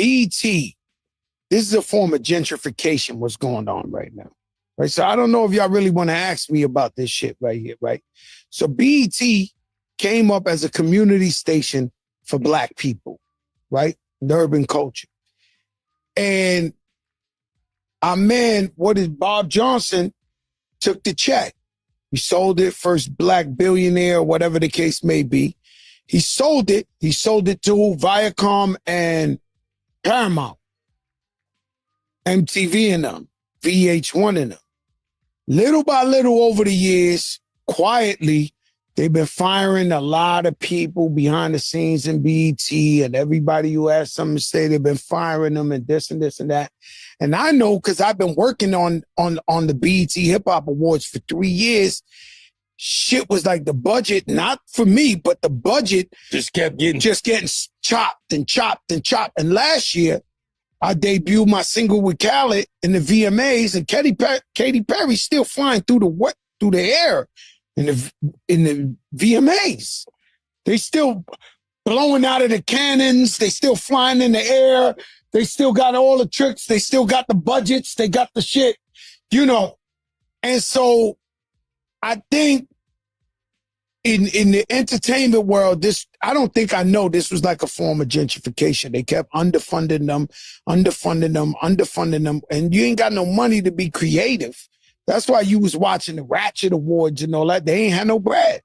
BET, this is a form of gentrification, what's going on right now. Right. So I don't know if y'all really want to ask me about this shit right here, right? So BET came up as a community station for Black people, right? The urban culture. And our man, what is Bob Johnson, took the check. He sold it, first Black billionaire, whatever the case may be. He sold it. He sold it to Viacom and Paramount, MTV and them, VH1 and them. Little by little over the years, quietly, they've been firing a lot of people behind the scenes in BET, and everybody who has something to say, they've been firing them and this and this and that. And I know because I've been working on the BET Hip Hop Awards for 3 years. Shit was like the budget, not for me, but the budget just getting chopped and chopped and chopped. And last year, I debuted my single with Khaled in the VMAs, and Katy Perry's still flying through the air in the VMAs. They still blowing out of the cannons. They still flying in the air. They still got all the tricks. They still got the budgets. They got the shit, you know. And so I think in the entertainment world, I don't think I know this was like a form of gentrification. They kept underfunding them, and you ain't got no money to be creative. That's why you was watching the Ratchet Awards and all that. They ain't had no bread.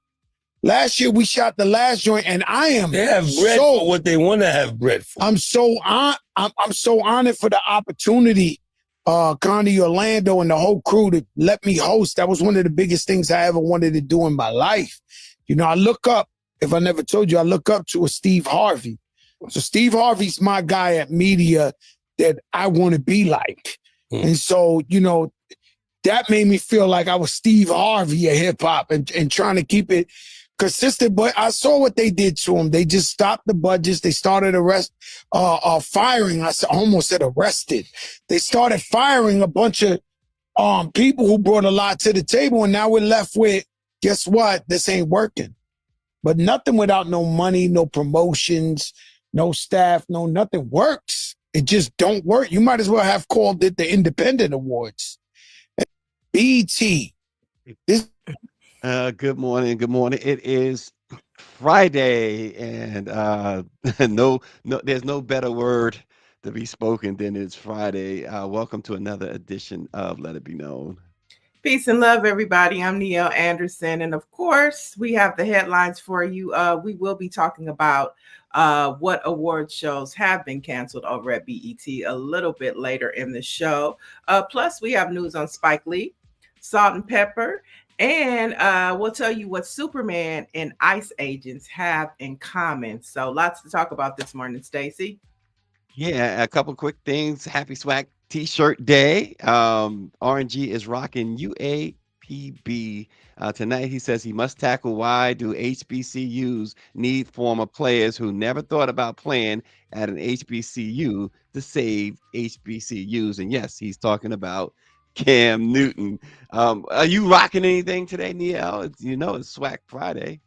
Last year we shot the last joint, and they have bread for what they want to have bread for. I'm so honored for the opportunity, Connie Orlando and the whole crew to let me host. That was one of the biggest things I ever wanted to do in my life. You know, I look up, if I never told you, I look up to a Steve Harvey. So Steve Harvey's my guy at media that I want to be like. And so, you know, that made me feel like I was Steve Harvey of hip hop and trying to keep it consistent. But I saw what they did to him. They just stopped the budgets. They started firing. I almost said arrested. They started firing a bunch of people who brought a lot to the table. And now we're left with, guess what? This ain't working. But nothing without no money, no promotions, no staff, no nothing works. It just don't work. You might as well have called it the Independent Awards. BET. Good morning. Good morning. It is Friday, and there's no better word to be spoken than it's Friday. Welcome to another edition of Let It Be Known. Peace and love, everybody. I'm Niele Anderson, and of course, we have the headlines for you. We will be talking about what award shows have been canceled over at BET a little bit later in the show. Plus, we have news on Spike Lee, Salt and Pepper, and we'll tell you what Superman and ICE agents have in common. So lots to talk about this morning, Stacy. Yeah, a couple quick things. Happy Swag T-shirt day. RNG is rocking UAPB tonight. He says he must tackle why do HBCUs need former players who never thought about playing at an HBCU to save HBCUs. And yes, he's talking about Cam Newton. Are you rocking anything today, Niele? You know it's Swag Friday.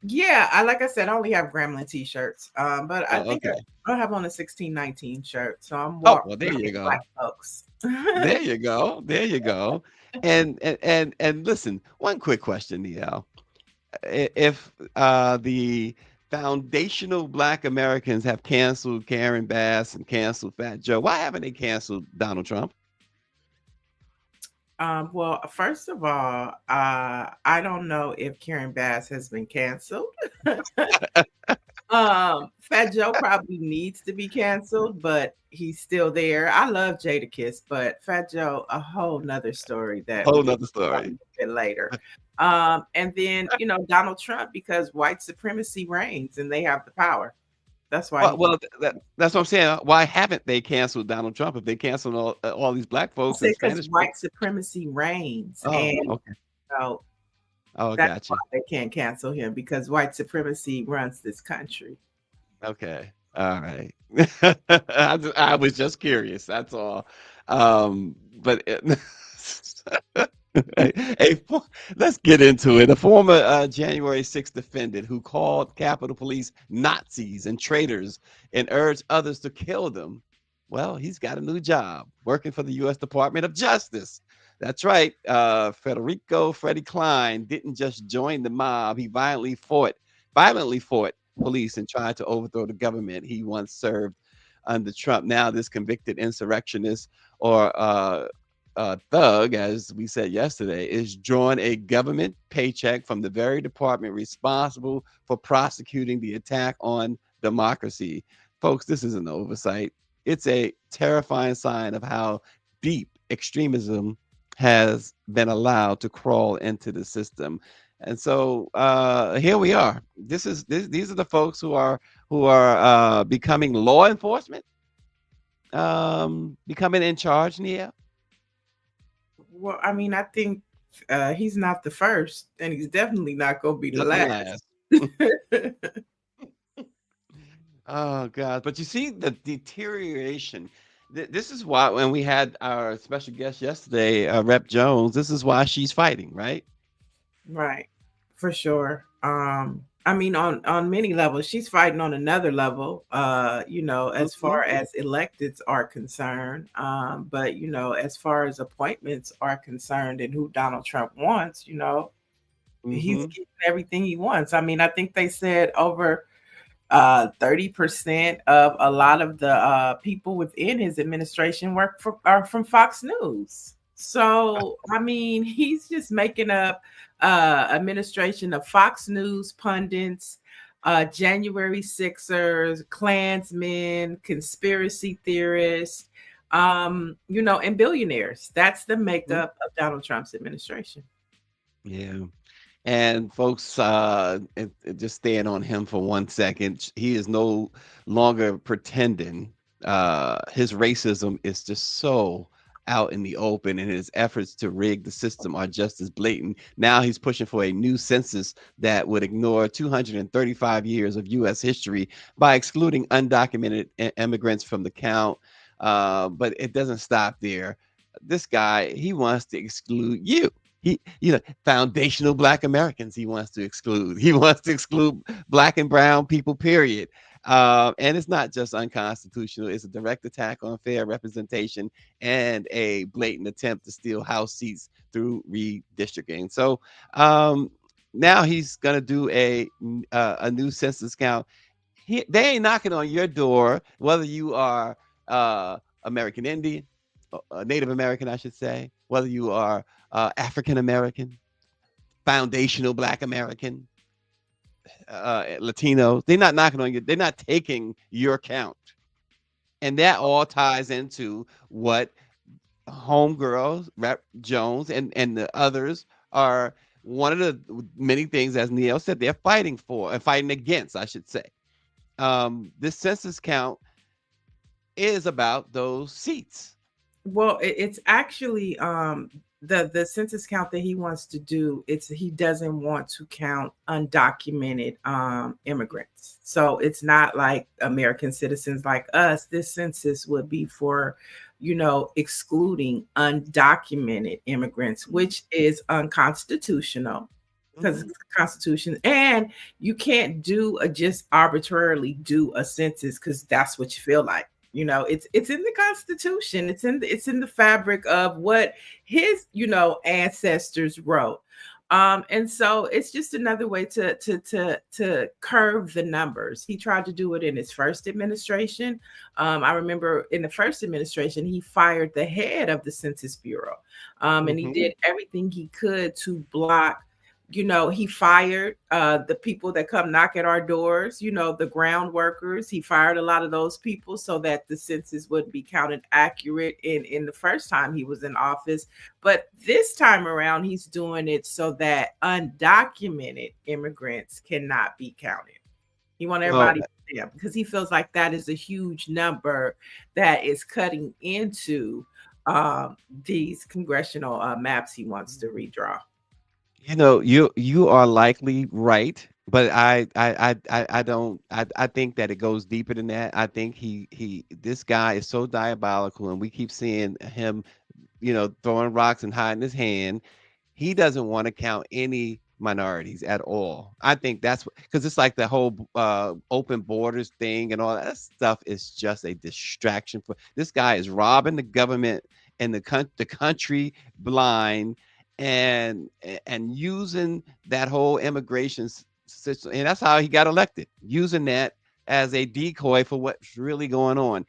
Yeah, like I said, I only have Gremlin T-shirts, but I think I have on a 1619 shirt, so I'm more. Oh, well, there you go. Black folks. There you go. There you go. And listen, one quick question, Niele. If the foundational Black Americans have canceled Karen Bass and canceled Fat Joe, why haven't they canceled Donald Trump? Well, first of all, I don't know if Karen Bass has been canceled. Fat Joe probably needs to be canceled, but he's still there. I love Jadakiss, but Fat Joe, a whole nother story. Later. And then, you know, Donald Trump, because white supremacy reigns and they have the power. That's why. That's what I'm saying. Why haven't they canceled Donald Trump if they canceled all these Black folks? Because white supremacy reigns. Okay. So that's gotcha. why they can't cancel him, because white supremacy runs this country. Okay. All right. I was just curious. That's all. But hey, let's get into it. A former January 6th defendant who called Capitol Police Nazis and traitors and urged others to kill them Well, he's got a new job working for the U.S. Department of Justice. That's right. Federico Freddie Klein didn't just join the mob. He violently fought police and tried to overthrow the government he once served under Trump. Now, this convicted insurrectionist or thug, as we said yesterday, is drawing a government paycheck from the very department responsible for prosecuting the attack on democracy. Folks, this is an oversight. It's a terrifying sign of how deep extremism has been allowed to crawl into the system. And so here we are. These are the folks who are becoming law enforcement, becoming in charge, Nia. Well, I mean, I think he's not the first, and he's definitely not going to be the Not the last. last. Oh God! But you see the deterioration. This is why when we had our special guest yesterday, Rep Jones, this is why she's fighting, right? Right, for sure. I mean, on many levels, she's fighting on another level. As far as electeds are concerned, but as far as appointments are concerned, and who Donald Trump wants, he's getting everything he wants. I mean, I think they said over 30% of a lot of the people within his administration are from Fox News. So, I mean, he's just making up administration of Fox News pundits, January Sixers, Klansmen, conspiracy theorists, and billionaires. That's the makeup of Donald Trump's administration. Yeah. And folks, just staying on him for 1 second, he is no longer pretending. His racism is just so out in the open, and his efforts to rig the system are just as blatant. Now he's pushing for a new census that would ignore 235 years of U.S. history by excluding undocumented immigrants from the count. But it doesn't stop there. This guy, he wants to exclude you. Foundational Black Americans he wants to exclude. He wants to exclude Black and brown people, period. And it's not just unconstitutional. It's a direct attack on fair representation and a blatant attempt to steal House seats through redistricting. So now he's going to do a new census count. They ain't knocking on your door, whether you are American Indian, Native American, I should say, whether you are African American, foundational Black American, Latino. They're not knocking on you. They're not taking your count. And that all ties into what homegirls, Rep Jones, and the others are. One of the many things, as Niele said, they're fighting for and fighting against, I should say. This census count is about those seats. Well, it's actually the census count that he wants to do. He doesn't want to count undocumented immigrants. So it's not like American citizens like us. This census would be for, excluding undocumented immigrants, which is unconstitutional because it's the Constitution, and you can't just arbitrarily do a census because that's what you feel like. It's in the Constitution. It's in the fabric of what his ancestors wrote. And so it's just another way to curve the numbers. He tried to do it in his first administration. I remember in the first administration, he fired the head of the Census Bureau, and he did everything he could to block. He fired the people that come knock at our doors, the ground workers. He fired a lot of those people so that the census wouldn't be counted accurate in the first time he was in office. But this time around, he's doing it so that undocumented immigrants cannot be counted. He wants everybody to them because he feels like that is a huge number that is cutting into these congressional maps he wants to redraw. You are likely right, but I think that it goes deeper than that. I think this guy is so diabolical, and we keep seeing him, throwing rocks and hiding his hand. He doesn't want to count any minorities at all. I think that's because it's like the whole open borders thing and all that stuff is just a distraction. For this guy is robbing the government and the country blind, and using that whole immigration system, and that's how he got elected, using that as a decoy for what's really going on.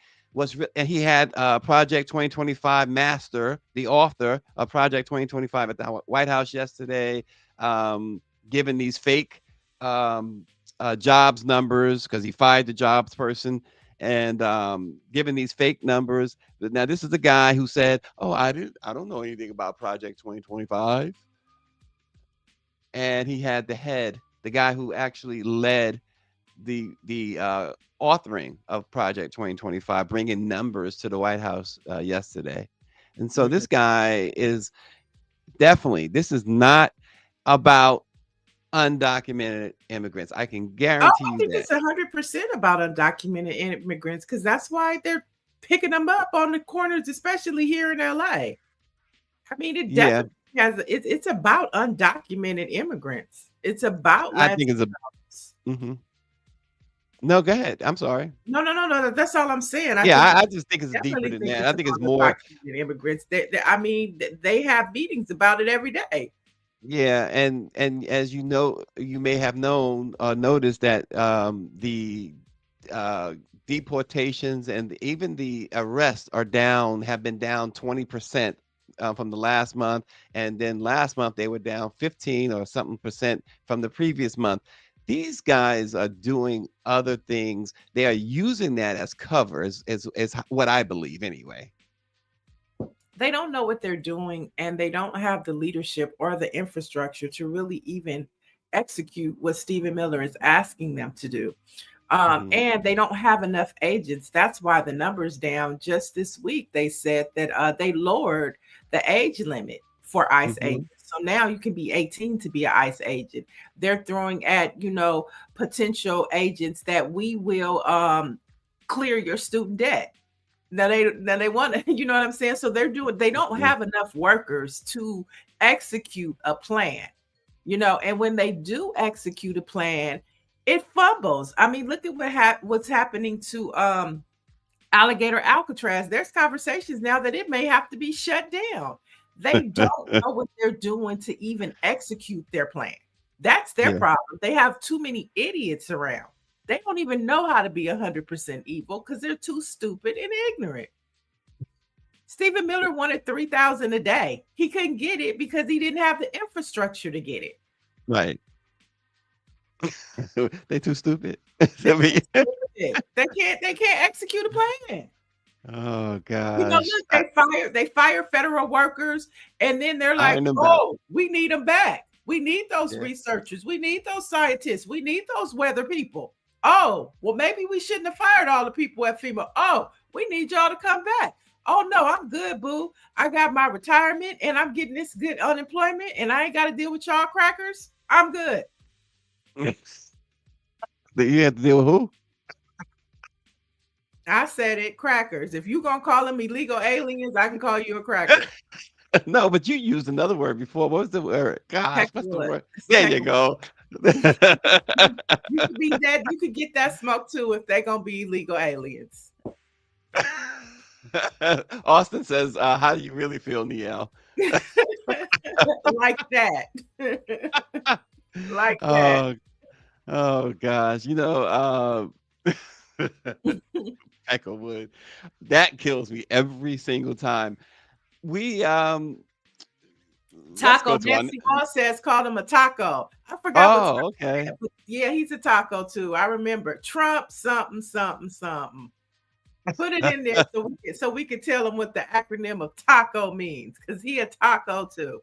And he had Project 2025 master, the author of Project 2025 at the White House yesterday, giving these fake jobs numbers because he fired the jobs person, and giving these fake numbers. But now this is the guy who said, "Oh, I don't know anything about Project 2025," and he had the guy who actually led the authoring of Project 2025, bringing numbers to the White House yesterday. And so this guy is definitely, this is not about undocumented immigrants. I can guarantee I think that. it's 100% about undocumented immigrants, because that's why they're picking them up on the corners, especially here in LA. I mean, it definitely has, it's about undocumented immigrants. It's about, I think it's a, no, go ahead. I'm sorry. No. That's all I'm saying. I just think it's deeper than that. I think it's more immigrants. I mean, they have meetings about it every day. Yeah, and as you know, you may have known or noticed that the deportations and even the arrests have been down 20% from the last month, and then last month they were down 15 or something percent from the previous month. These guys are doing other things. They are using that as cover, is what I believe anyway. They don't know what they're doing, and they don't have the leadership or the infrastructure to really even execute what Stephen Miller is asking them to do. And they don't have enough agents. That's why the number's down. Just this week, they said that they lowered the age limit for ICE agents. So now you can be 18 to be an ICE agent. They're throwing at, potential agents that we will clear your student debt. Now they want, you know what I'm saying? So they don't have enough workers to execute a plan, and when they do execute a plan, it fumbles. I mean, look at what's happening to Alligator Alcatraz. There's conversations now that it may have to be shut down. They don't know what they're doing to even execute their plan. That's their problem. They have too many idiots around. They don't even know how to be 100% evil because they're too stupid and ignorant. Stephen Miller wanted $3,000 a day. He couldn't get it because he didn't have the infrastructure to get it. Right. They too stupid. They can't execute a plan. Oh gosh. Look, they fire federal workers, and then they're like, "Oh, we need them back. We need those researchers. We need those scientists. We need those weather people. Oh, well, maybe we shouldn't have fired all the people at FEMA. Oh, we need y'all to come back. Oh no, I'm good, boo. I got my retirement, and I'm getting this good unemployment, and I ain't got to deal with y'all crackers. I'm good." You have to deal with who? I said it, crackers. If you gonna call them illegal aliens, I can call you a cracker. No, but you used another word before. What was the word? Gosh, what's the word? There you go. You could be that. You could get that smoke too if they're gonna be illegal aliens. Austin says, "How do you really feel, Niele?" Like that. Like that. Oh gosh, Echowood, that kills me every single time. We Taco Nancy Moss says called him a taco. I forgot. Oh, okay. Yeah, he's a taco too. I remember Trump something. Put it in there so we could tell him what the acronym of taco means, because he a taco too.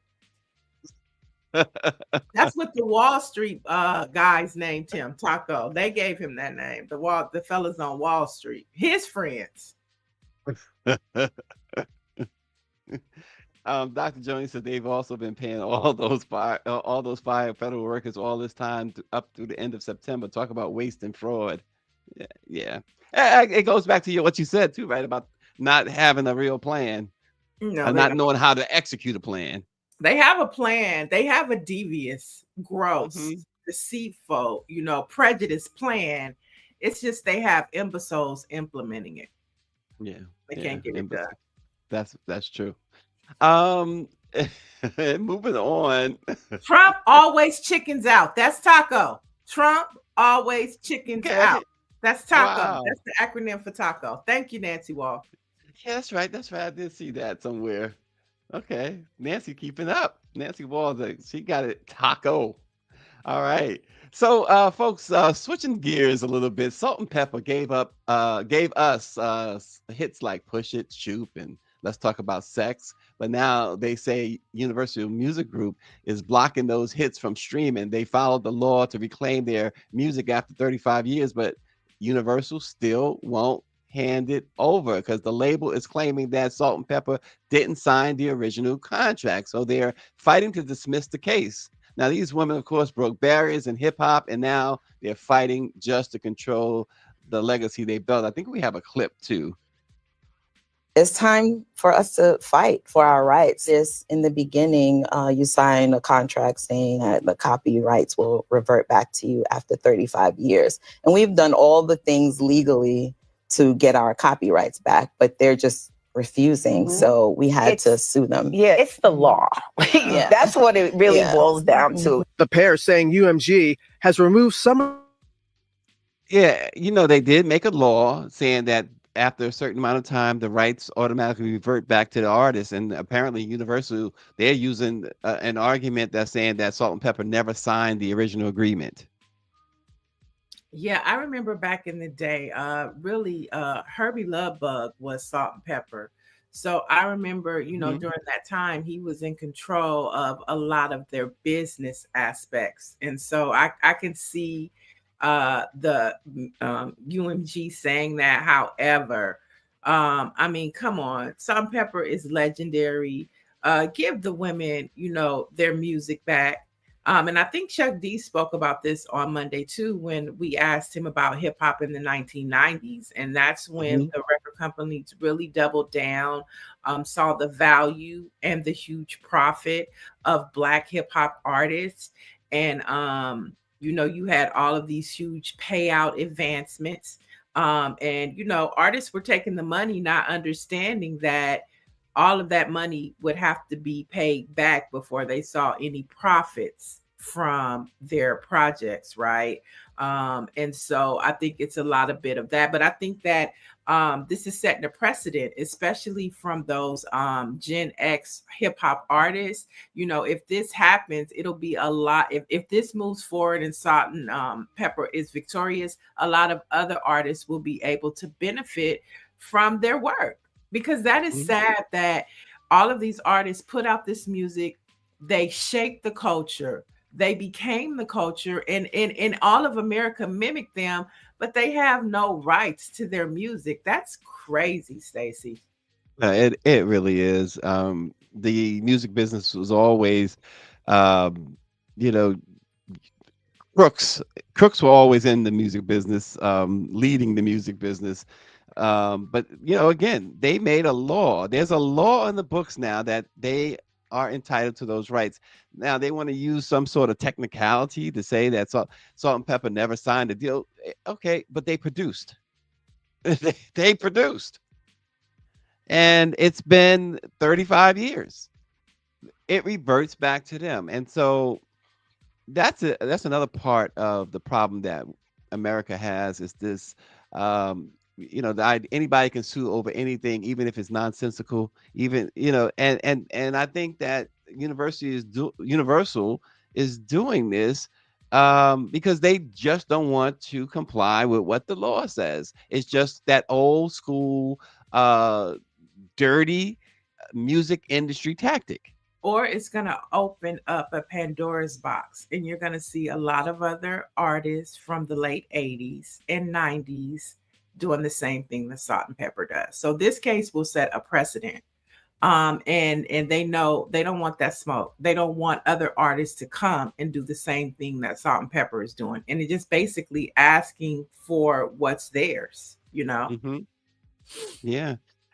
That's what the Wall Street guys named him, Taco. They gave him that name. The fellas on Wall Street, his friends. Dr. Jones said they've also been paying all those fired federal workers all this time up through the end of September. Talk about waste and fraud. Yeah. It goes back to what you said too, right? About not having a real plan, not knowing how to execute a plan. They have a plan. They have a devious, gross, Mhm. deceitful, prejudice plan. It's just they have imbeciles implementing it. Yeah, They yeah, can't get it done. imbecile. That's true. Um, moving on. Trump always chickens out. That's taco. Trump always chickens out. Okay. That's taco. Wow. That's the acronym for taco. Thank you, Nancy Wall. Yeah, that's right. That's right. I did see that somewhere. Okay. Nancy keeping up. Nancy Walls, she got it taco. All right. So folks, switching gears a little bit, Salt and Pepper gave us hits like Push It, Shoop, and Let's Talk About Sex. But now they say Universal Music Group is blocking those hits from streaming. They followed the law to reclaim their music after 35 years, but Universal still won't hand it over because the label is claiming that Salt and Pepper didn't sign the original contract. So they're fighting to dismiss the case. Now, these women, of course, broke barriers in hip hop, and now they're fighting just to control the legacy they built. I think we have a clip too. It's time for us to fight for our rights. Just in the beginning, you sign a contract saying that the copyrights will revert back to you after 35 years. And we've done all the things legally to get our copyrights back, but they're just refusing. So we had to sue them. Yeah, it's the law. Yeah. That's what it really boils down to. The pair saying UMG has removed some. Yeah, they did make a law saying that after a certain amount of time, the rights automatically revert back to the artist. And apparently, Universal, they're using an argument that's saying that Salt and Pepper never signed the original agreement. Yeah, I remember back in the day, really, Herbie Lovebug was Salt and Pepper. So I remember, Mhm. during that time, he was in control of a lot of their business aspects. And so I can see the UMG saying that. However, I mean, come on, Salt and Pepper is legendary. Give the women, their music back. And I think Chuck D spoke about this on Monday too, when we asked him about hip hop in the 1990s. And that's when the record companies really doubled down, saw the value and the huge profit of Black hip hop artists. And, you had all of these huge payout advancements. And, artists were taking the money, not understanding that all of that money would have to be paid back before they saw any profits from their projects, right? And so I think it's a lot of bit of that, but I think that this is setting a precedent, especially from those Gen X hip hop artists. If this happens, it'll be a lot. If this moves forward and Salt and Pepper is victorious, a lot of other artists will be able to benefit from their work. Because that is sad that all of these artists put out this music, they shaped the culture, they became the culture, and all of America mimicked them, but they have no rights to their music. That's crazy, Stacy. It really is. The music business was always, you know, crooks were always in the music business, leading the music business. But again, they made a law. There's a law in the books now that they are entitled to those rights. Now they want to use some sort of technicality to say that Salt and Pepper never signed a deal. Okay, but they produced. They produced. And it's been 35 years. It reverts back to them. And so that's another part of the problem that America has, is this anybody can sue over anything, even if it's nonsensical, and I think that Universal is doing this because they just don't want to comply with what the law says. It's just that old school dirty music industry tactic. Or it's going to open up a Pandora's box, and you're going to see a lot of other artists from the late 80s and 90s doing the same thing that Salt and Pepper does. So this case will set a precedent. And they know they don't want that smoke. They don't want other artists to come and do the same thing that Salt and Pepper is doing. And it's just basically asking for what's theirs, Yeah.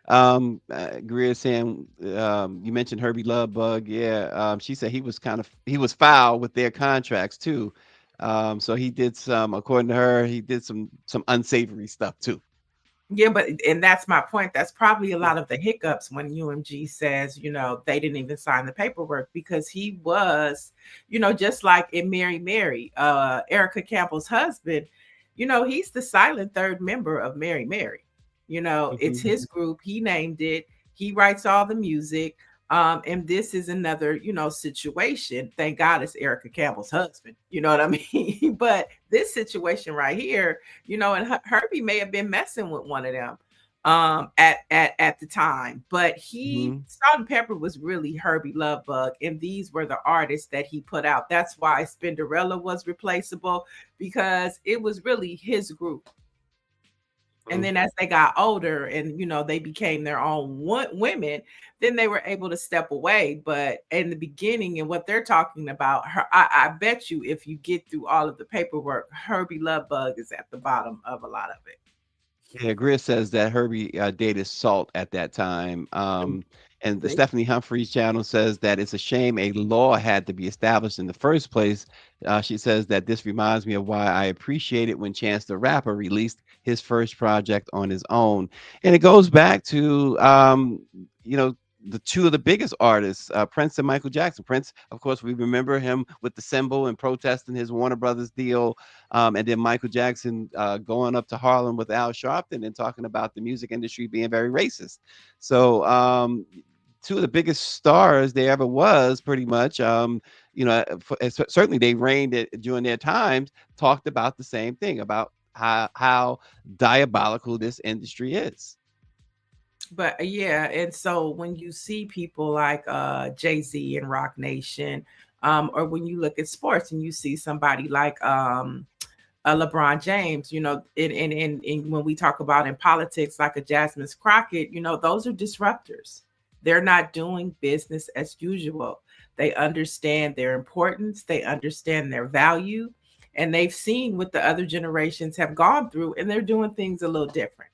Greer saying, you mentioned Herbie Lovebug. Yeah. She said he was foul with their contracts too. So he did according to her, he did some unsavory stuff too. Yeah, and that's my point. That's probably a lot of the hiccups when UMG says, they didn't even sign the paperwork, because he was, just like in Mary, Erica Campbell's husband, he's the silent third member of Mary. It's his group. He named it. He writes all the music. And this is another, situation. Thank God it's Erica Campbell's husband. You know what I mean? But this situation right here, and Herbie may have been messing with one of them at the time. But Salt and Pepper was really Herbie Lovebug, and these were the artists that he put out. That's why Spinderella was replaceable, because it was really his group. And then as they got older and, they became their own women, then they were able to step away. But in the beginning, and what they're talking about, I bet you if you get through all of the paperwork, Herbie Lovebug is at the bottom of a lot of it. Yeah, Greer says that Herbie dated Salt at that time. And the Stephanie Humphreys channel says that it's a shame a law had to be established in the first place. She says that this reminds me of why I appreciate it when Chance the Rapper released his first project on his own. And it goes back to, the two of the biggest artists, Prince and Michael Jackson. Prince, of course, we remember him with the symbol and protesting his Warner Brothers deal. And then Michael Jackson going up to Harlem with Al Sharpton and talking about the music industry being very racist. So two of the biggest stars there ever was, pretty much. Certainly they reigned during their times, talked about the same thing, about how diabolical this industry is. But yeah, and so when you see people like Jay-Z and Rock Nation, or when you look at sports and you see somebody like LeBron James, and when we talk about in politics, like a Jasmine Crockett, those are disruptors. They're not doing business as usual. They understand their importance, they understand their value, and they've seen what the other generations have gone through, and they're doing things a little different.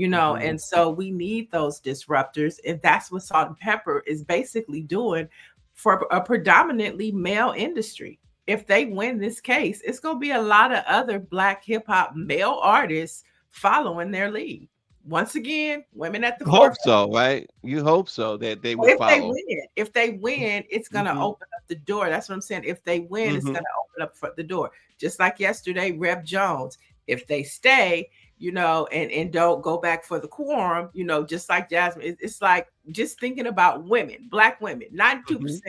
And so we need those disruptors. And that's what Salt and Pepper is basically doing for a predominantly male industry. If they win this case, it's going to be a lot of other Black hip hop male artists following their lead. Once again, women at the forefront. Hope so, right? You hope so that they will follow. If they win, it's going to open up the door. That's what I'm saying. If they win, it's going to open up the door. Just like yesterday, Rev Jones. If they stay, and don't go back for the quorum, just like Jasmine, it's like just thinking about women, Black women, 92%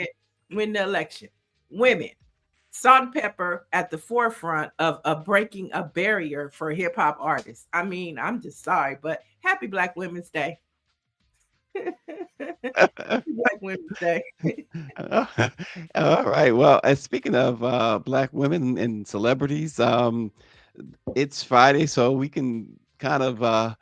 win the election. Women, Salt and Pepper at the forefront of breaking a barrier for hip hop artists. I mean, I'm just sorry, but happy Black Women's Day. Black Women's Day. All right. Well, speaking of Black women and celebrities, it's Friday, so we can kind of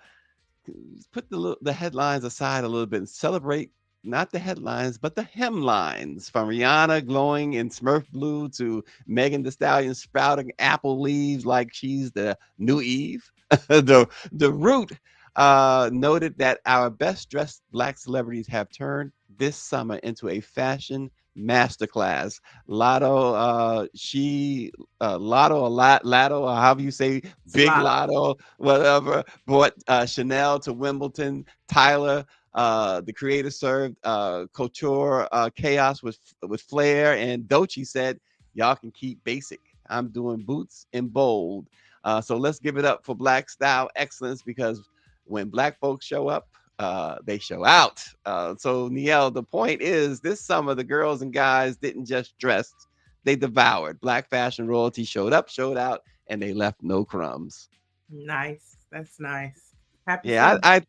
put the headlines aside a little bit and celebrate not the headlines, but the hemlines, from Rihanna glowing in Smurf blue to Megan Thee Stallion sprouting apple leaves like she's the new Eve. The Root noted that our best dressed Black celebrities have turned this summer into a fashion masterclass. Lotto, or however you say, Big Lotto, whatever, brought Chanel to Wimbledon. Tyler, the creator, served couture chaos with flair, and Doechii said, "Y'all can keep basic. I'm doing boots in bold." So let's give it up for Black style excellence, because when Black folks show up, they show out. So Niele, the point is, this summer the girls and guys didn't just dress, they devoured. Black fashion royalty showed up, showed out, and they left no crumbs. Nice. That's nice. Happy. I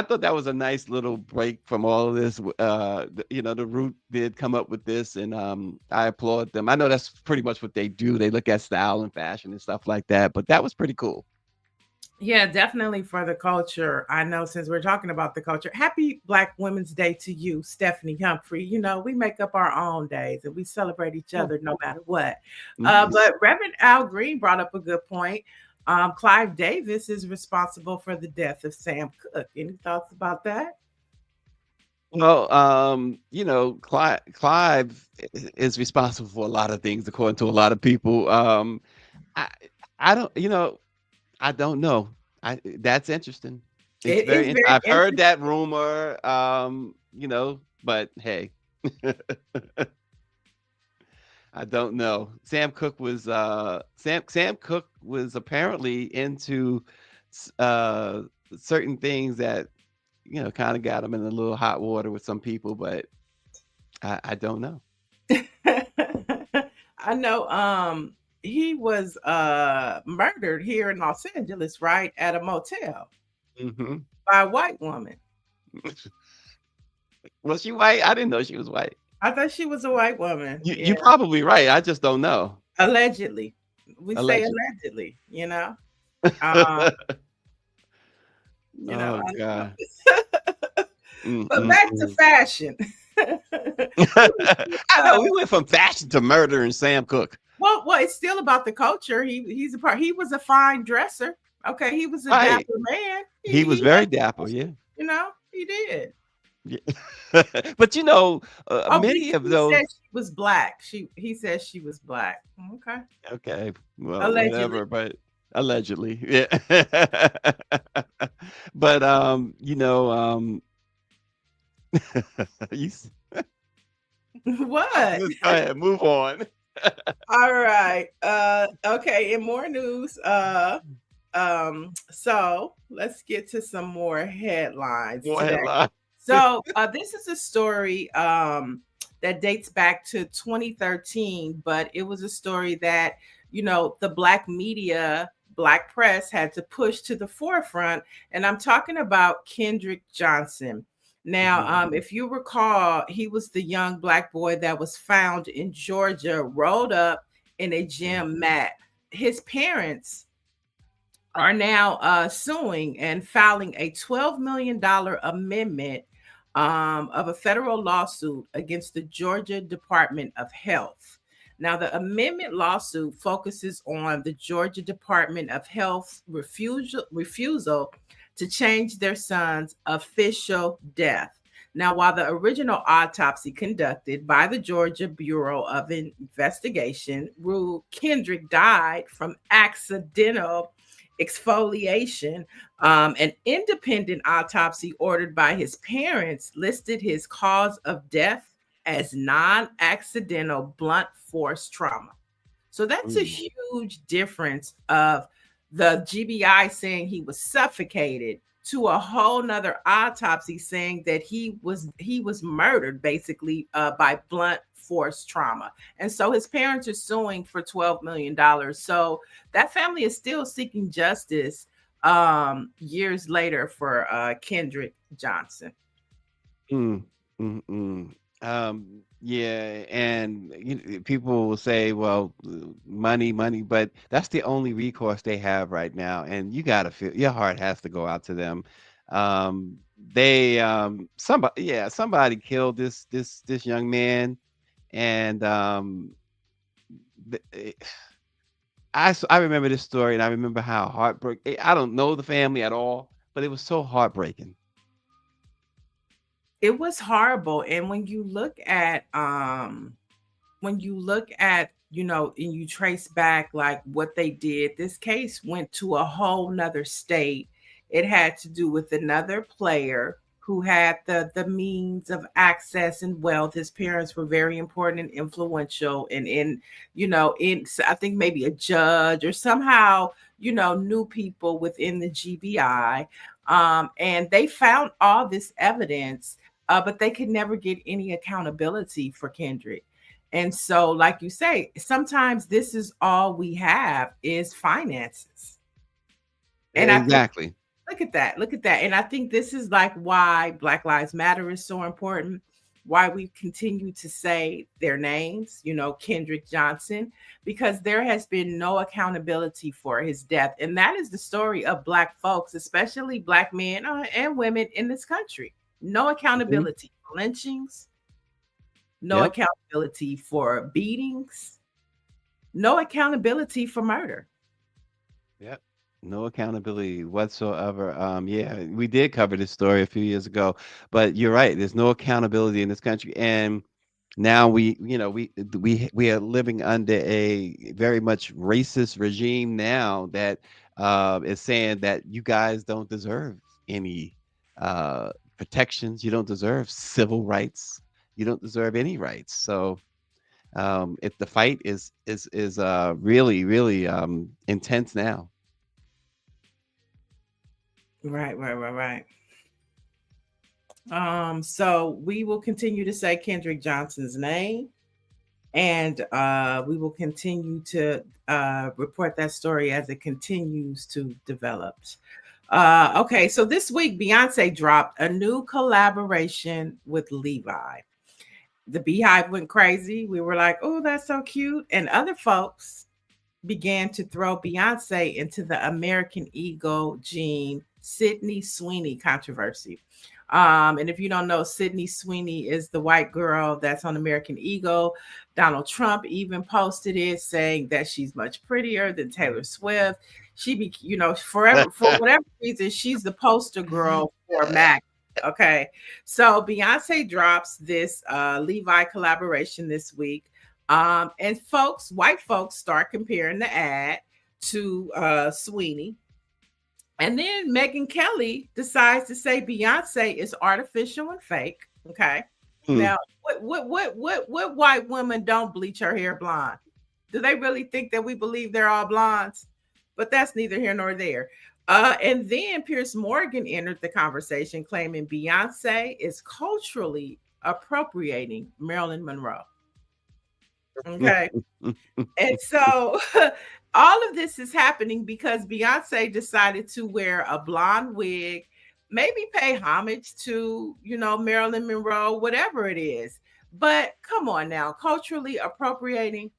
thought that was a nice little break from all of this. The Root did come up with this, and I applaud them. I know that's pretty much what they do. They look at style and fashion and stuff like that, but that was pretty cool. Yeah, definitely for the culture. I know, since we're talking about the culture, happy Black Women's Day to you, Stephanie Humphrey. We make up our own days and we celebrate each other no matter what. But Reverend Al Green brought up a good point. Clive Davis is responsible for the death of Sam Cooke. Any thoughts about that? Well, Clive is responsible for a lot of things, according to a lot of people. I, I don't, I don't know. That's interesting. It's It is very I've heard interesting. that rumor. But hey, I don't know. Sam Cooke was Sam Cooke was apparently into certain things that kind of got him in a little hot water with some people, but I don't know. I know he was murdered here in Los Angeles, right, at a motel by a white woman. Was she white? I didn't know she was white. I thought she was a white woman. You're probably right. I just don't know. Allegedly. We say allegedly, Oh God. But back to fashion. I know we went from fashion to murder and Sam Cooke. Well, it's still about the culture. He was a fine dresser. Okay, he was a dapper man. He was very dapper, yeah. He did. Yeah. But many of those. He said she was black. He says she was black. Okay. Okay. Well, allegedly. whatever, but allegedly, yeah. But what? Go ahead, move on. All right. Okay. In more news, so let's get to some more headlines. So this is a story that dates back to 2013, but it was a story that the Black media, Black press, had to push to the forefront, and I'm talking about Kendrick Johnson. Now, if you recall, he was the young Black boy that was found in Georgia, rolled up in a gym mat. His parents are now suing and filing a $12 million amendment of a federal lawsuit against the Georgia Department of Health. Now, the amendment lawsuit focuses on the Georgia Department of Health's refusal to change their son's official death. Now, while the original autopsy conducted by the Georgia Bureau of Investigation ruled Kendrick died from accidental exfoliation, an independent autopsy ordered by his parents listed his cause of death as non-accidental blunt force trauma. So that's a huge difference of the GBI saying he was suffocated to a whole nother autopsy saying that he was murdered basically by blunt force trauma. And so his parents are suing for $12 million. So that family is still seeking justice years later for Kendrick Johnson. Yeah, and people will say, well, money, but that's the only recourse they have right now. And you gotta feel your heart has to go out to them. Somebody killed this young man, and I remember this story, and I remember how heartbreaking. I don't know the family at all, but it was so heartbreaking. It was horrible. And when you look at and you trace back like what they did, this case went to a whole nother state. It had to do with another player who had the means of access and wealth. His parents were very important and influential, and in I think maybe a judge or somehow knew people within the GBI, and they found all this evidence, but they could never get any accountability for Kendrick. And so, like you say, sometimes this is all we have is finances. And exactly. Look at that. And I think this is like why Black Lives Matter is so important, why we continue to say their names, Kendrick Johnson, because there has been no accountability for his death. And that is the story of Black folks, especially Black men and women in this country. No accountability for lynchings, no accountability for beatings, no accountability for murder. Yep. No accountability whatsoever. Yeah, we did cover this story a few years ago, but you're right. There's no accountability in this country, and now we are living under a very much racist regime now that is saying that you guys don't deserve any protections. You don't deserve civil rights. You don't deserve any rights. So if the fight is really really intense now. Right. So we will continue to say Kendrick Johnson's name, and we will continue to report that story as it continues to develop. Okay, so this week Beyonce dropped a new collaboration with Levi. The Beehive went crazy. We were like, "Oh, that's so cute," and other folks began to throw Beyonce into the American Eagle gene Sydney Sweeney controversy. And if you don't know, Sydney Sweeney is the white girl that's on American Eagle. Donald Trump even posted it saying that she's much prettier than Taylor Swift. She be, forever, for whatever reason, she's the poster girl for Mac. Okay. So Beyonce drops this Levi collaboration this week. And white folks start comparing the ad to Sweeney. And then Megyn Kelly decides to say Beyonce is artificial and fake. Okay. Now, what white women don't bleach her hair blonde? Do they really think that we believe they're all blondes? But that's neither here nor there. And then Piers Morgan entered the conversation claiming Beyonce is culturally appropriating Marilyn Monroe. Okay. And so all of this is happening because Beyonce decided to wear a blonde wig, maybe pay homage to, Marilyn Monroe, whatever it is. But come on now, culturally appropriating.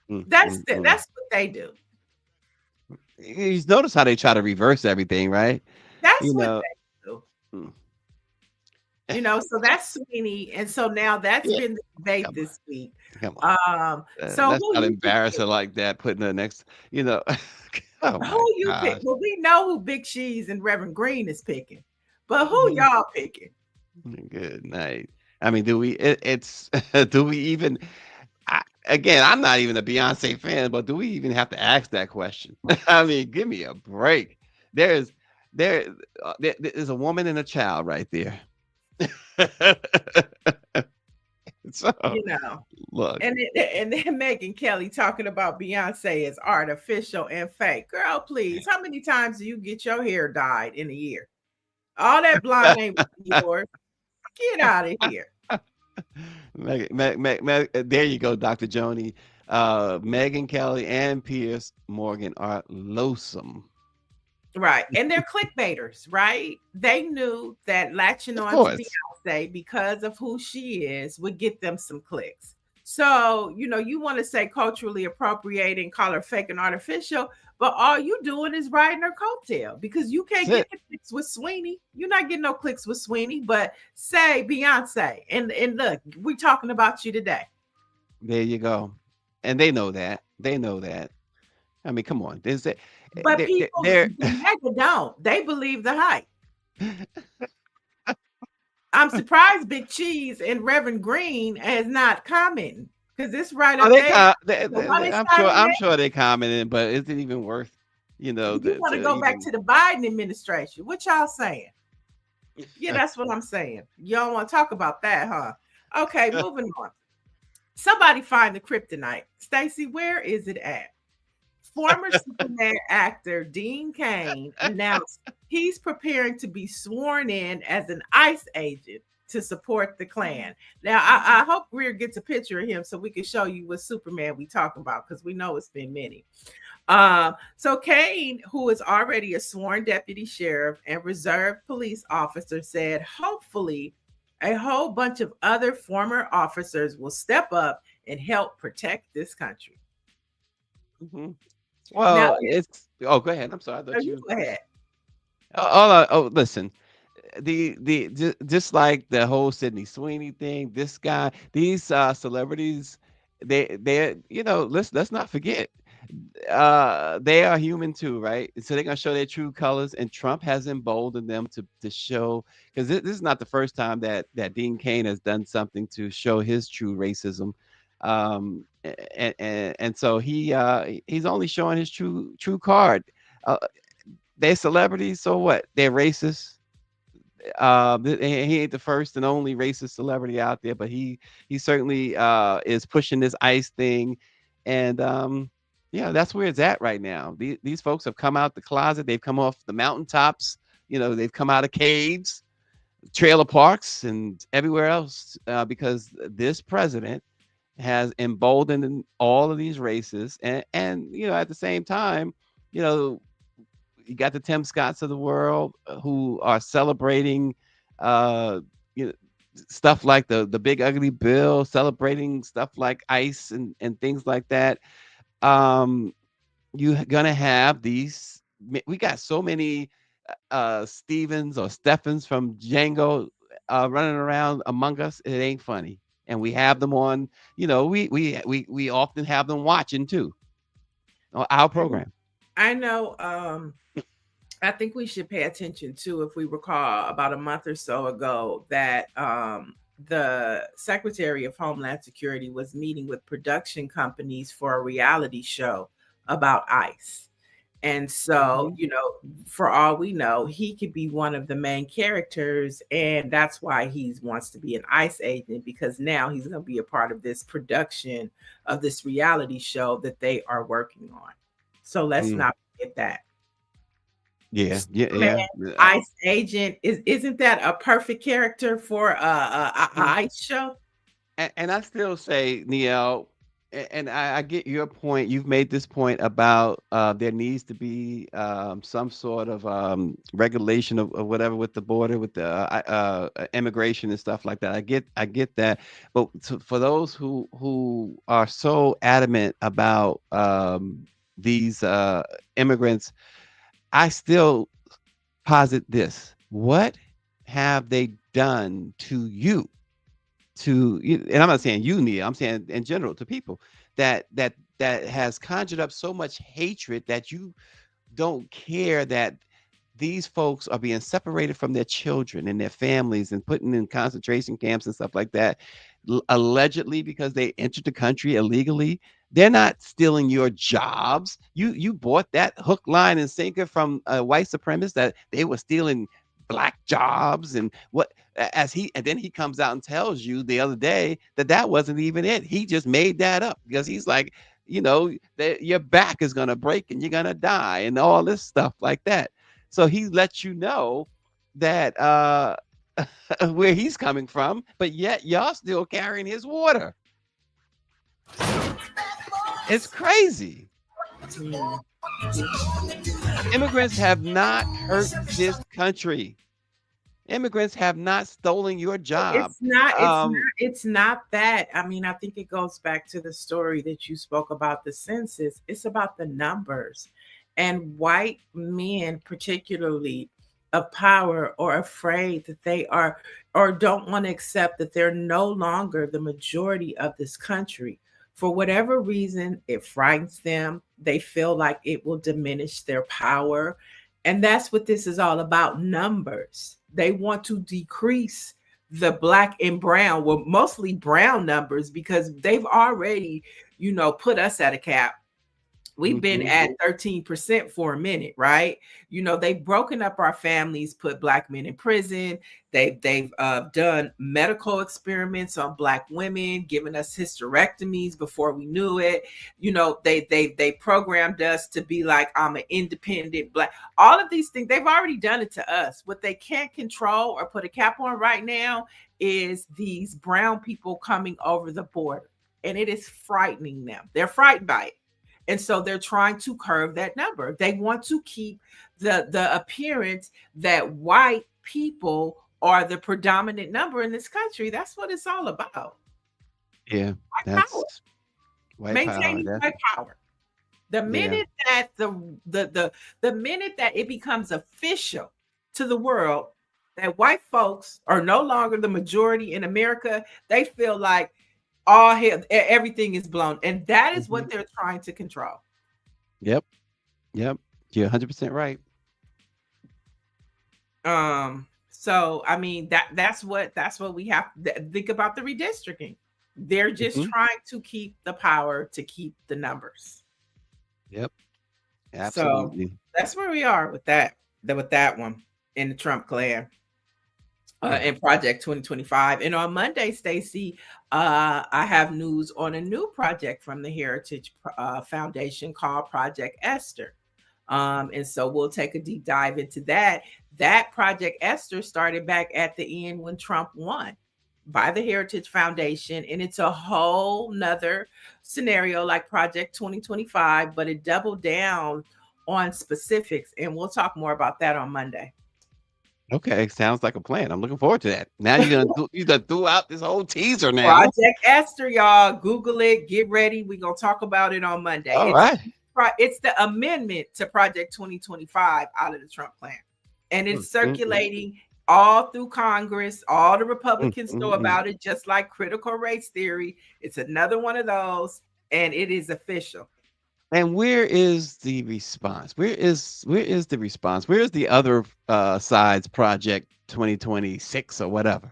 That's what they do. You notice how they try to reverse everything, right? That's what they do. So that's Sweeney, and so now that's been the debate this week. Come on. So that's not embarrassing like that. Putting the next, oh who you pick? Well, we know who Big Cheese and Reverend Green is picking, but who y'all picking? Good night. I mean, do we? Do we even? Again, I'm not even a Beyonce fan, but do we even have to ask that question? I mean, give me a break. There's a woman and a child right there. So look, and then Megyn Kelly talking about Beyonce is artificial and fake. Girl, please, how many times do you get your hair dyed in a year? All that blonde ain't yours. Get out of here. There you go, Dr. Joni. Megyn Kelly and Piers Morgan are loathsome. Right. And they're clickbaiters, right? They knew that latching on to Beyonce because of who she is would get them some clicks. So, you want to say culturally appropriating, call her fake and artificial, but all you doing is riding her coattail because you can't get the clicks with Sweeney. You're not getting no clicks with Sweeney, but say Beyonce. And look, we're talking about you today. There you go. And they know that. I mean, come on. But people don't. They believe the hype. I'm surprised Big Cheese and Reverend Green has not commented because it's right up there. I'm sure they commented, but is it even worth, You want to go back to the Biden administration? What y'all saying? Yeah, that's what I'm saying. Y'all want to talk about that, huh? Okay, moving on. Somebody find the kryptonite. Stacy, where is it at? Former Superman actor Dean Cain announced he's preparing to be sworn in as an ICE agent to support the Klan. Now, I hope Greer gets a picture of him so we can show you what Superman we talk about because we know it's been many. So Cain, who is already a sworn deputy sheriff and reserve police officer, said hopefully a whole bunch of other former officers will step up and help protect this country. Mm-hmm. Well, go ahead. I'm sorry. You go ahead. Listen. Just like the whole Sydney Sweeney thing, these celebrities, they're let's not forget they are human too, right? So they're gonna show their true colors, and Trump has emboldened them to show, because this is not the first time that Dean Cain has done something to show his true racism. And so he's only showing his true card. uh, they're celebrities, so what? They're racist. He ain't the first and only racist celebrity out there, but he certainly is pushing this ICE thing. And yeah, that's where it's at right now. These folks have come out the closet, they've come off the mountaintops, they've come out of caves, trailer parks, and everywhere else, because this president has emboldened all of these races. And at the same time, you know you got the Tim Scotts of the world, who are celebrating uh you know stuff like the big ugly bill, celebrating stuff like ICE and things like that. um you're gonna have these. We got so many Stevens or Stephens from Django running around among us. It ain't funny. And we have them on, we often have them watching too on our program. I know. I think we should pay attention to, if we recall, about a month or so ago, that the Secretary of Homeland Security was meeting with production companies for a reality show about ICE. And so, for all we know, he could be one of the main characters. And that's why he wants to be an ICE agent, because now he's going to be a part of this production of this reality show that they are working on. So let's not forget that. Yeah. ICE agent, isn't that a perfect character for a ICE show? And I still say, Niele, and I get your point. You've made this point about there needs to be some sort of regulation of whatever with the border, with the immigration and stuff like that. I get that. But for those who are so adamant about these immigrants, I still posit this: what have they done to you? And I'm not saying you, Niele, I'm saying in general to people that has conjured up so much hatred that you don't care that these folks are being separated from their children and their families and put in concentration camps and stuff like that, allegedly because they entered the country illegally. They're not stealing your jobs. You bought that hook, line, and sinker from white supremacists that they were stealing black jobs and what. And then he comes out and tells you the other day that wasn't even it. He just made that up because he's like, that your back is gonna break and you're gonna die and all this stuff like that. So he lets you know that where he's coming from, but yet y'all still carrying his water. It's crazy. Immigrants have not hurt this country. Immigrants have not stolen your job. It's not that. I mean, I think it goes back to the story that you spoke about, the census. It's about the numbers. And white men, particularly of power, are afraid that they are, or don't want to accept that they're no longer the majority of this country. For whatever reason, it frightens them. They feel like it will diminish their power. And that's what this is all about, numbers. They want to decrease the black and brown, well, mostly brown numbers, because they've already, put us at a cap. We've been at 13% for a minute, right? They've broken up our families, put black men in prison. They've done medical experiments on black women, given us hysterectomies before we knew it. They programmed us to be like, I'm an independent black. All of these things, they've already done it to us. What they can't control or put a cap on right now is these brown people coming over the border. And it is frightening them. They're frightened by it. And so they're trying to curve that number. They want to keep the appearance that white people are the predominant number in this country. That's what it's all about. Yeah, that's maintaining white power. The minute that the minute that it becomes official to the world that white folks are no longer the majority in America, they feel like everything is blown, and that is what they're trying to control. Yep. Yep. You're 100% right. So I mean that's what we have to think about the redistricting. They're just trying to keep the power to keep the numbers. Yep. So Absolutely. that's where we are with that one in the Trump clan. In Project 2025. And on Monday, Stacy, I have news on a new project from the Heritage Foundation called Project Esther. And so we'll take a deep dive into that. That Project Esther started back at the end when Trump won by the Heritage Foundation. And it's a whole nother scenario like Project 2025, but it doubled down on specifics. And we'll talk more about that on Monday. Okay, sounds like a plan. I'm looking forward to that. Now you done threw out this whole teaser now. Project Esther, y'all. Google it. Get ready. We're going to talk about it on Monday. All right. It's the amendment to Project 2025 out of the Trump plan. And it's circulating all through Congress. All the Republicans know about it, just like critical race theory. It's another one of those, and it is official. And where is the response? Where is the response? Where is the other side's Project 2026 or whatever?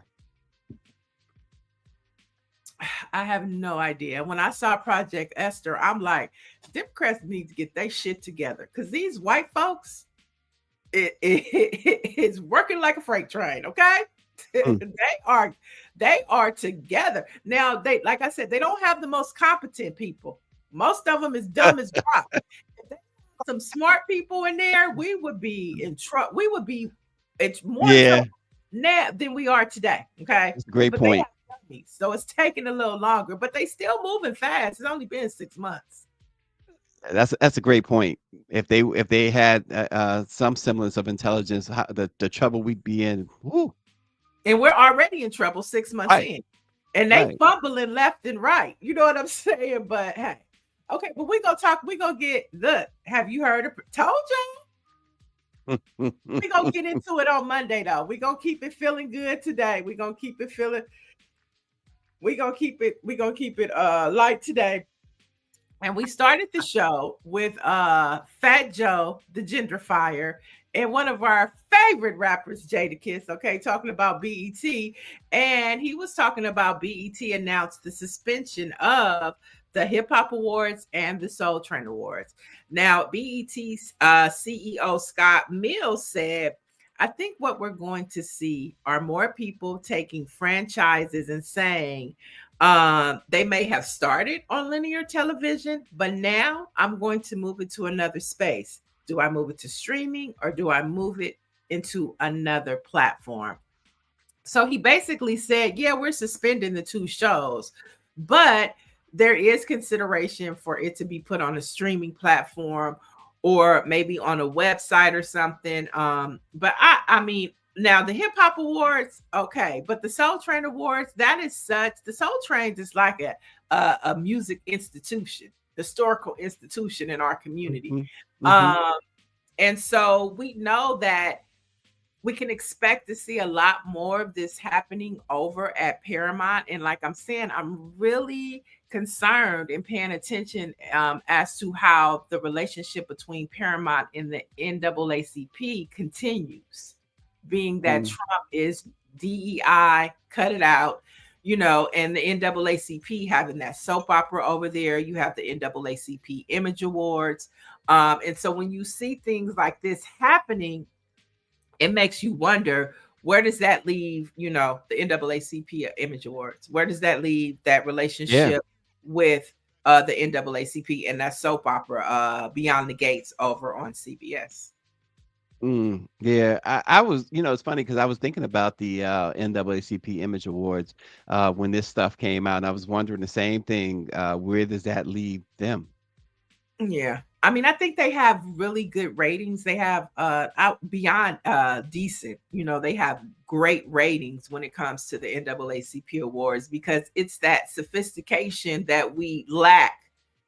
I have no idea. When I saw Project Esther, I'm like, Democrats need to get their shit together because these white folks, it's working like a freight train. Okay, they are together now. They, like I said, they don't have the most competent people. Most of them is dumb as rock. If they had some smart people in there, we would be in trouble. We would be more trouble now than we are today. Okay, that's a great point. So it's taking a little longer, but they still moving fast. It's only been 6 months. That's a great point. If they had some semblance of intelligence, the trouble we'd be in. Woo. And we're already in trouble 6 months in, and they fumbling left and right. You know what I'm saying? But hey, okay, but we gonna talk. We gonna get the. Have you heard of? Told y'all. We gonna get into it on Monday though. We gonna keep it feeling good today. We gonna keep it feeling. We gonna keep it light today. And we started the show with Fat Joe, the gentrifier, and one of our favorite rappers, Jadakiss, okay, talking about BET. And he was talking about BET announced the suspension of the Hip Hop Awards and the Soul Train Awards. Now, BET's CEO Scott Mills said, I think what we're going to see are more people taking franchises and saying they may have started on linear television, but now I'm going to move it to another space. Do I move it to streaming or do I move it into another platform? So he basically said, yeah, we're suspending the 2 shows, but there is consideration for it to be put on a streaming platform or maybe on a website or something. But I mean, now the Hip Hop Awards, okay, but the Soul Train Awards, that is the Soul Train is like a music institution, historical institution in our community. And so we know that we can expect to see a lot more of this happening over at Paramount. And like I'm saying, I'm really concerned and paying attention as to how the relationship between Paramount and the NAACP continues, being that Trump is DEI, cut it out, you know, and the NAACP having that soap opera over there. You have the NAACP Image Awards. And so when you see things like this happening, it makes you wonder, where does that leave, you know, the NAACP Image Awards? Where does that leave that relationship with the NAACP and that soap opera Beyond the Gates over on CBS? Yeah, I was, you know, it's funny because I was thinking about the NAACP Image Awards when this stuff came out, and I was wondering the same thing. Where does that leave them? Yeah. I mean, I think they have really good ratings. They have out beyond decent, you know, they have great ratings when it comes to the NAACP awards because it's that sophistication that we lack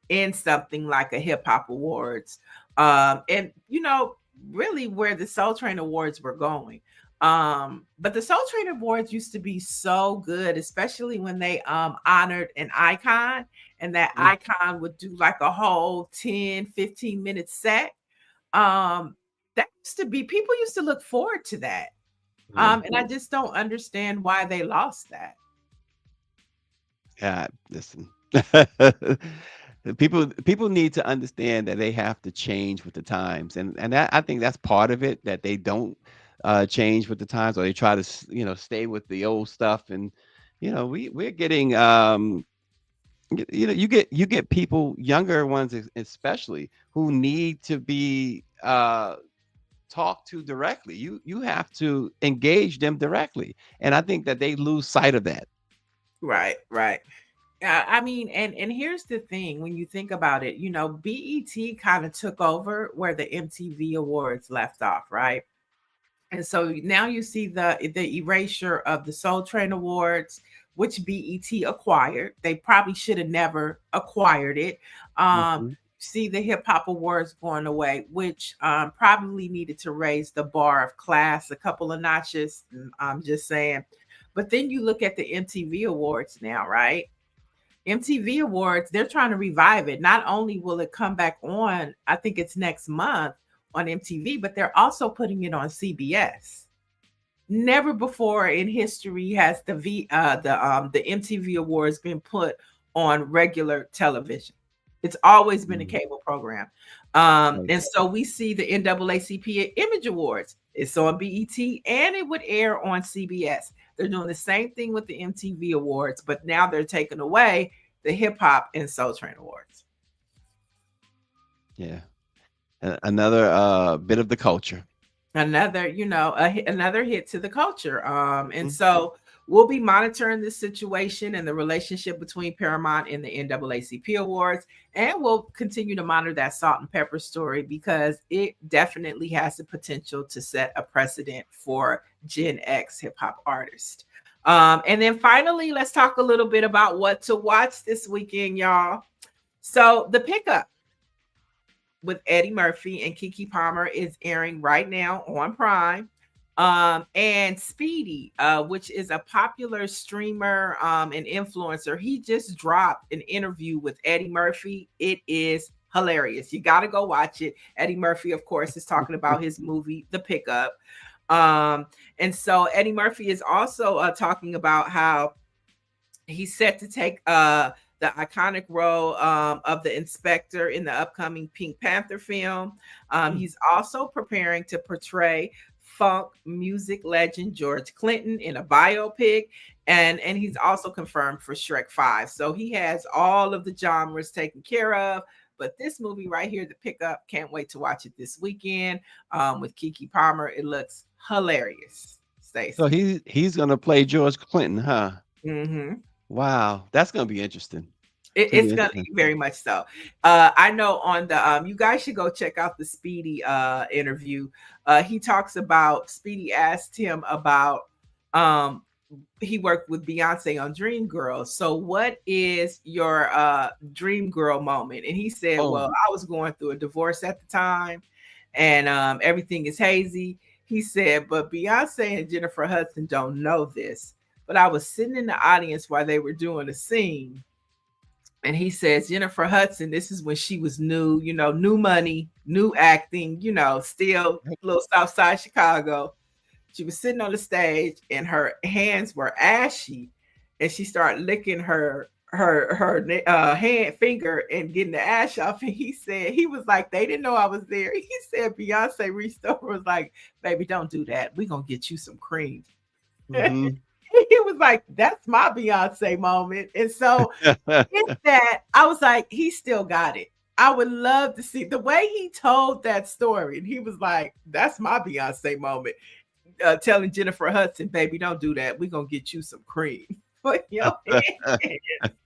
in something like a hip hop awards. And, you know, really where the Soul Train Awards were going. But the Soul Train Awards used to be so good, especially when they honored an icon, and that icon would do like a whole 10-15 minute set. That used to be, people used to look forward to that. And I just don't understand why they lost that. Yeah, listen. People need to understand that they have to change with the times, and I think that's part of it, that they don't change with the times, or they try to stay with the old stuff. And we're getting you get people, younger ones especially, who need to be talked to directly. You have to engage them directly, and I think that they lose sight of that. Right. I mean, and here's the thing: when you think about it, BET kind of took over where the MTV Awards left off, right? And so now you see the erasure of the Soul Train Awards, which BET acquired. They probably should have never acquired it. See the Hip Hop Awards going away, which probably needed to raise the bar of class a couple of notches. I'm just saying. But then you look at the MTV Awards now, right? MTV Awards, they're trying to revive it. Not only will it come back on, I think it's next month on MTV, but they're also putting it on CBS. Never before in history has the MTV Awards been put on regular television. It's always been a cable program. And so we see the NAACP Image Awards. It's on BET, and it would air on CBS. They're doing the same thing with the MTV Awards, but now they're taking away the Hip Hop and Soul Train Awards. Yeah. Another bit of the culture. Another hit to the culture. And so we'll be monitoring this situation and the relationship between Paramount and the NAACP Awards, and we'll continue to monitor that Salt and Pepper story, because it definitely has the potential to set a precedent for Gen X hip hop artists. And then finally, let's talk a little bit about what to watch this weekend, y'all. So The Pickup with Eddie Murphy and Keke Palmer is airing right now on Prime. And Speedy, which is a popular streamer and influencer, he just dropped an interview with Eddie Murphy. It is hilarious. You got to go watch it. Eddie Murphy, of course, is talking about his movie, The Pickup. And so Eddie Murphy is also talking about how he's set to take the iconic role of the inspector in the upcoming Pink Panther film. He's also preparing to portray funk music legend George Clinton in a biopic, and he's also confirmed for Shrek 5. So he has all of the genres taken care of. But this movie right here, The Pickup, can't wait to watch it this weekend with Keke Palmer. It looks hilarious. Stacy. So he's gonna play George Clinton, huh? Mm-hmm. Wow, that's gonna be interesting. It's gonna be very much so. I know on the you guys should go check out the Speedy interview. He talks about, Speedy asked him about he worked with Beyonce on Dreamgirls. So what is your Dreamgirl moment? And he said, well, I was going through a divorce at the time, and everything is hazy. He said, but Beyonce and Jennifer Hudson don't know this, but I was sitting in the audience while they were doing a scene. And he says, Jennifer Hudson, this is when she was new, new money, new acting, still a little South Side Chicago. She was sitting on the stage and her hands were ashy, and she started licking her hand finger and getting the ash off. And he said, he was like, they didn't know I was there. He said, Beyonce reached over and was like, baby, don't do that. We're going to get you some cream. Mm-hmm. He was like, that's my Beyonce moment. And so in that, I was like, he still got it. I would love to see the way he told that story. And he was like, that's my Beyonce moment. Telling Jennifer Hudson, baby, don't do that. We're going to get you some cream. But I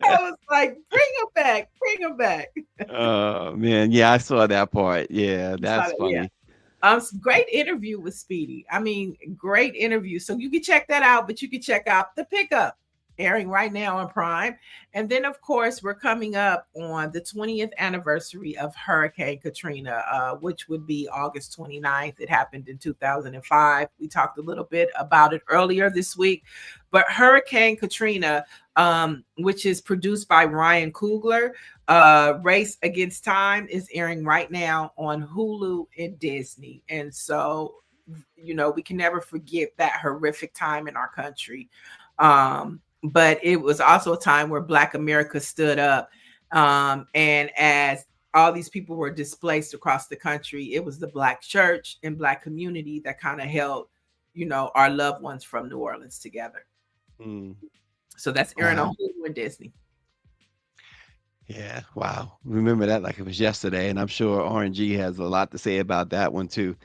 was like, bring him back. Oh, man. Yeah, I saw that part. Yeah, that's funny. Yeah. Great interview with Speedy. I mean, great interview. So you can check that out, but you can check out The Pickup airing right now on Prime. And then, of course, we're coming up on the 20th anniversary of Hurricane Katrina, which would be August 29th. It happened in 2005. We talked a little bit about it earlier this week. But Hurricane Katrina, which is produced by Ryan Coogler, Race Against Time, is airing right now on Hulu and Disney. And so, we can never forget that horrific time in our country. But it was also a time where Black America stood up. And as all these people were displaced across the country, it was the Black church and Black community that kind of held, our loved ones from New Orleans together. So that's airing on Hulu and Disney. Yeah, wow. Remember that like it was yesterday, and I'm sure RNG has a lot to say about that one too.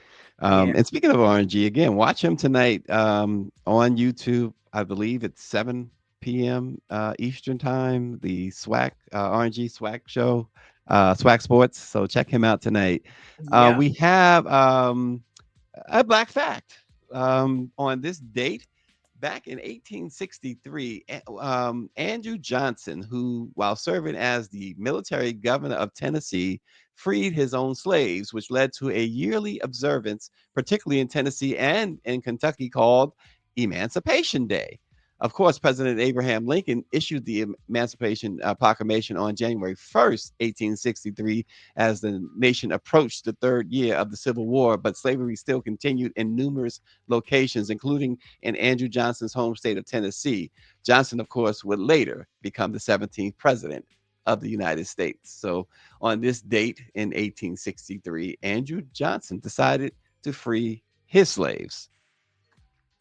And speaking of RNG, again, watch him tonight on YouTube. I believe it's 7 p.m. Eastern time. The SWAC RNG SWAC show, SWAC Sports. So check him out tonight. We have a Black fact on this date. Back in 1863, Andrew Johnson, who, while serving as the military governor of Tennessee, freed his own slaves, which led to a yearly observance, particularly in Tennessee and in Kentucky, called Emancipation Day. Of course, President Abraham Lincoln issued the Emancipation Proclamation on January 1st, 1863, as the nation approached the third year of the Civil War, but slavery still continued in numerous locations, including in Andrew Johnson's home state of Tennessee. Johnson, of course, would later become the 17th president of the United States. So on this date in 1863, Andrew Johnson decided to free his slaves.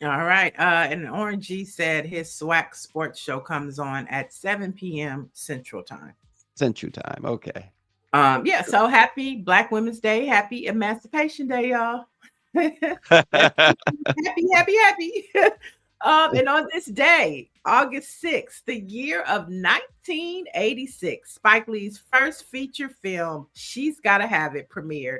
All right. And RNG said his SWAC sports show comes on at 7 p.m. Central Time. Central Time. Okay. So happy Black Women's Day. Happy Emancipation Day, y'all. happy. And on this day, August 6th, the year of 1986, Spike Lee's first feature film, She's Gotta Have It, premiered,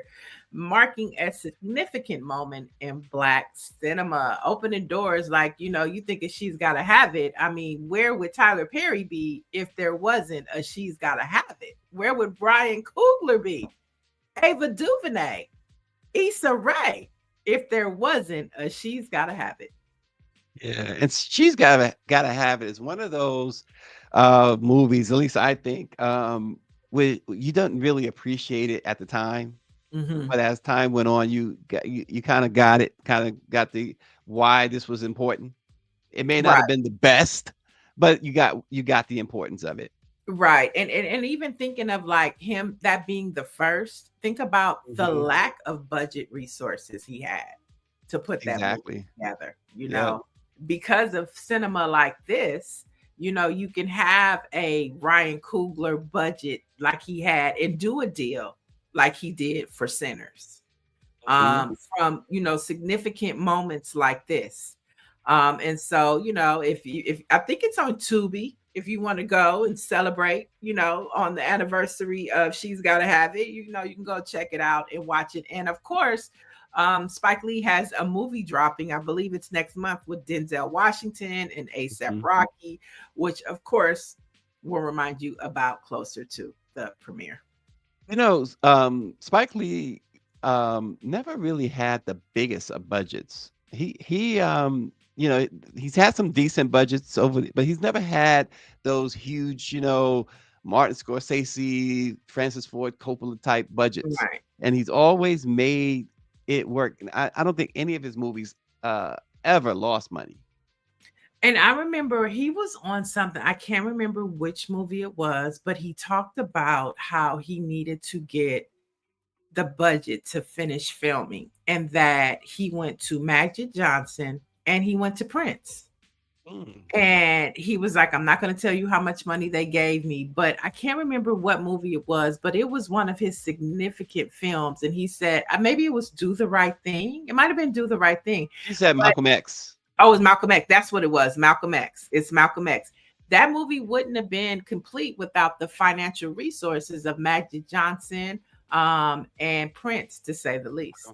marking a significant moment in Black cinema, opening doors like, you think of She's Gotta Have It. I mean, where would Tyler Perry be if there wasn't a She's Gotta Have It? Where would Brian Coogler be? Ava DuVernay, Issa Rae, if there wasn't a She's Gotta Have It? Yeah, and She's gotta have it. It's one of those movies, at least I think, where you don't really appreciate it at the time, but as time went on, you kind of got the why this was important. It may not have been the best, but you got the importance of it. Right. And even thinking of like him, that being the first, think about the lack of budget resources he had to put that movie together, because of cinema like this, you can have a Ryan Coogler budget like he had and do a deal like he did for Sinners, from, significant moments like this. And so, if I think it's on Tubi, if you want to go and celebrate, on the anniversary of She's Gotta Have It, you can go check it out and watch it. And of course, Spike Lee has a movie dropping, I believe it's next month, with Denzel Washington and A$AP Rocky, which of course will remind you about closer to the premiere. Spike Lee never really had the biggest of budgets. He's had some decent budgets but he's never had those huge, Martin Scorsese, Francis Ford Coppola type budgets. Right. And he's always made it work. And I don't think any of his movies ever lost money. And I remember he was on something, I can't remember which movie it was, but he talked about how he needed to get the budget to finish filming, and that he went to Magic Johnson and he went to Prince. And he was like, I'm not going to tell you how much money they gave me, but I can't remember what movie it was, but it was one of his significant films. And he said, maybe it was Do the Right Thing. It might've been Do the Right Thing. He said Malcolm X. Oh, it was Malcolm X. That's what it was. Malcolm X. It's Malcolm X. That movie wouldn't have been complete without the financial resources of Magic Johnson and Prince, to say the least.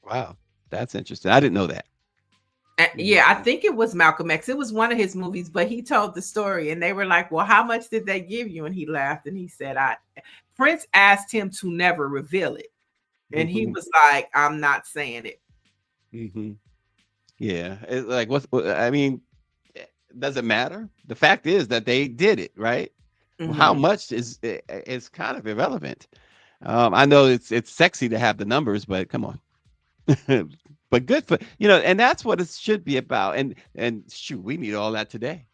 Wow. That's interesting. I didn't know that. Yeah, I think it was Malcolm X. It was one of his movies, but he told the story and they were like, well, how much did they give you? And he laughed and he said, Prince asked him to never reveal it. And he was like, I'm not saying it. Yeah. It's like, I mean, does it matter? The fact is that they did it, right? Well, how much is kind of irrelevant. I know it's sexy to have the numbers, but come on. But good for, and that's what it should be about. And shoot, we need all that today.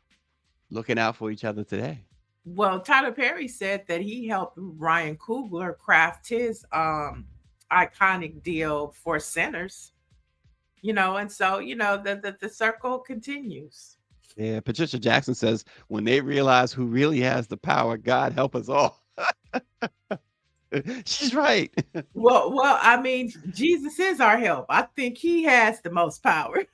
Looking out for each other today. Well, Tyler Perry said that he helped Ryan Coogler craft his iconic deal for Sinners. And so, the circle continues. Yeah, Patricia Jackson says, when they realize who really has the power, God help us all. She's right. Well, I mean, Jesus is our help. I think he has the most power.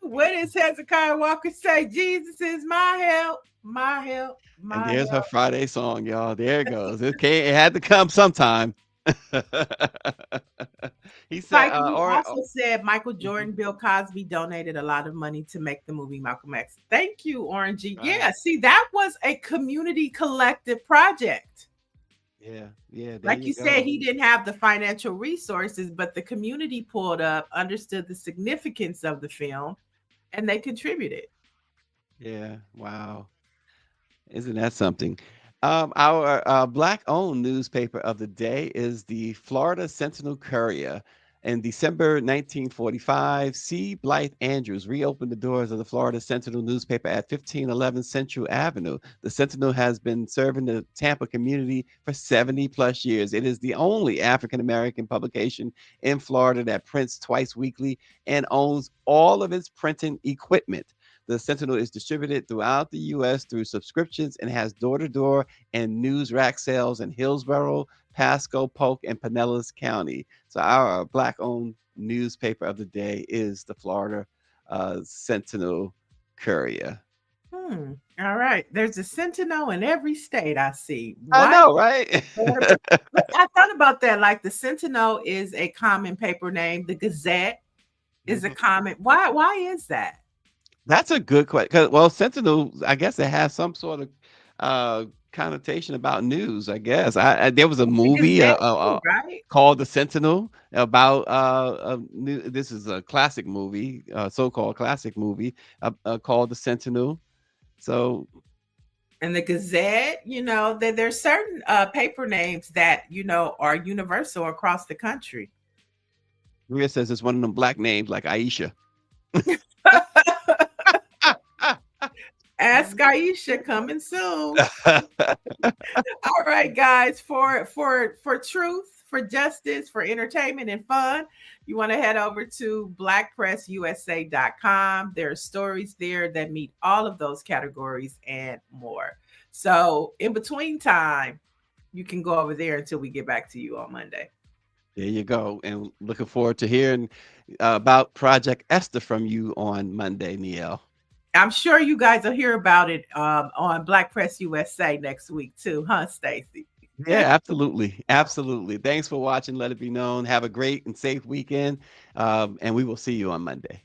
What does Hezekiah Walker say? Jesus is my help, my help, my And there's help. her Friday song, y'all. There it goes. It had to come sometime. He said, also said Michael Jordan, Bill Cosby donated a lot of money to make the movie Malcolm X. Thank you, Orangey. Right. Yeah, see, that was a community collective project. Yeah. Like you said, he didn't have the financial resources, but the community pulled up, understood the significance of the film, and they contributed. Yeah, wow. Isn't that something? Our Black-owned newspaper of the day is the Florida Sentinel-Courier. In December 1945, C. Blythe Andrews reopened the doors of the Florida Sentinel newspaper at 1511 Central Avenue. The Sentinel has been serving the Tampa community for 70 plus years. It is the only African-American publication in Florida that prints twice weekly and owns all of its printing equipment. The Sentinel is distributed throughout the U.S. through subscriptions and has door-to-door and news rack sales in Hillsborough, Pasco, Polk, and Pinellas County. So our Black-owned newspaper of the day is the Florida Sentinel-Courier. All right. There's a Sentinel in every state I see. I know, right? I thought about that. Like the Sentinel is a common paper name. The Gazette is a common. Why is that? That's a good question. Well, Sentinel, I guess it has some sort of connotation about news, I guess. There was a movie right? called The Sentinel about this is a classic movie, so-called classic movie called The Sentinel. So, and the Gazette, there's certain paper names that are universal across the country. Maria says it's one of them black names like Aisha. Ask Aisha, coming soon. All right, guys, for truth, for justice, for entertainment and fun, you want to head over to BlackPressUSA.com. There are stories there that meet all of those categories and more. So in between time, you can go over there until we get back to you on Monday. There you go. And looking forward to hearing about Project Esther from you on Monday, Niele. I'm sure you guys will hear about it on Black Press USA next week too, huh, Stacy? Yeah, absolutely. Absolutely. Thanks for watching. Let it be known. Have a great and safe weekend. And we will see you on Monday.